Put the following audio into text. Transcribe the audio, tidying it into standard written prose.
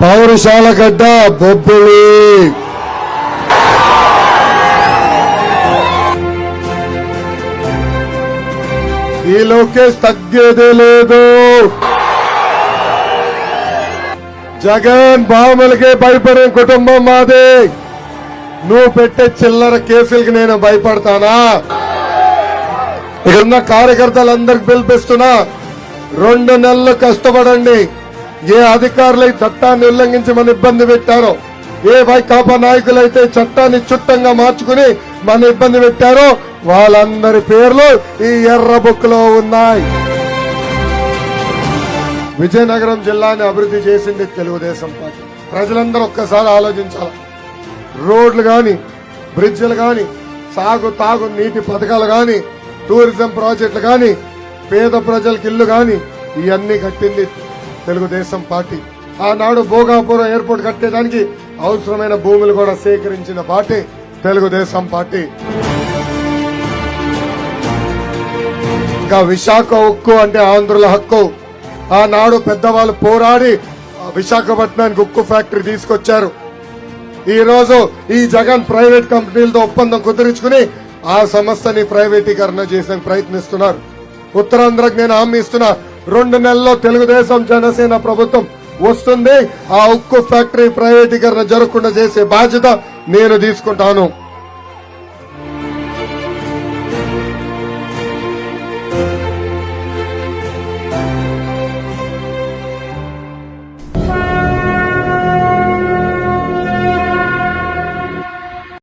పౌరశాల గడ్డ బొబ్బిలి. ఈ లోకేష్ తగ్గేదే లేదు. జగన్ బామలకే భయపడే కుటుంబం మాది. నువ్వు పెట్టే చిల్లర కేసులకి నేను భయపడతానా? ఇక్కడున్న కార్యకర్తలందరికి పిలిపిస్తున్నా, 2 నెలలు కష్టపడండి. ఏ అధికారులు ఈ చట్టాన్ని ఉల్లంఘించి మన ఇబ్బంది పెట్టారో, ఏ వైకాపా నాయకులైతే చట్టాన్ని చుట్టంగా మార్చుకుని మన ఇబ్బంది పెట్టారో వాళ్ళందరి పేర్లు ఈ ఎర్ర బుక్ లో ఉన్నాయి. విజయనగరం జిల్లాని అభివృద్ధి చేసింది తెలుగుదేశం పార్టీ. ప్రజలందరూ ఒక్కసారి ఆలోచించాలి. రోడ్లు గాని, బ్రిడ్జిలు గాని, సాగు తాగు నీటి పథకాలు గాని, టూరిజం ప్రాజెక్టులు గాని, పేద ప్రజలకు ఇల్లు గాని ఇవన్నీ కట్టింది తెలుగుదేశం పార్టీ. ఆనాడు భోగాపురం ఎయిర్పోర్ట్ కట్టేదానికి అవసరమైన భూములు కూడా సేకరించిన పార్టీ తెలుగుదేశం పార్టీ. ఇంకా విశాఖ ఉక్కు అంటే ఆంధ్రుల హక్కు. ఆనాడు పెద్దవాళ్ళు పోరాడి విశాఖపట్నానికి ఉక్కు ఫ్యాక్టరీ తీసుకొచ్చారు. ఈ రోజు ఈ జగన్ ప్రైవేట్ కంపెనీలతో ఒప్పందం కుదుర్చుకుని ఆ సంస్థని ప్రైవేటీకరణ చేసే ప్రయత్నిస్తున్నారు. ఉత్తరాంధ్రకు నేను హామీ ఇస్తున్నా, 2 నెలల్లో తెలుగుదేశం జనసేన ప్రభుత్వం వస్తుంది. ఆ ఉక్కు ఫ్యాక్టరీ ప్రైవేటీకరణ జరగకుండా చేసే బాధ్యత నేను తీసుకుంటాను.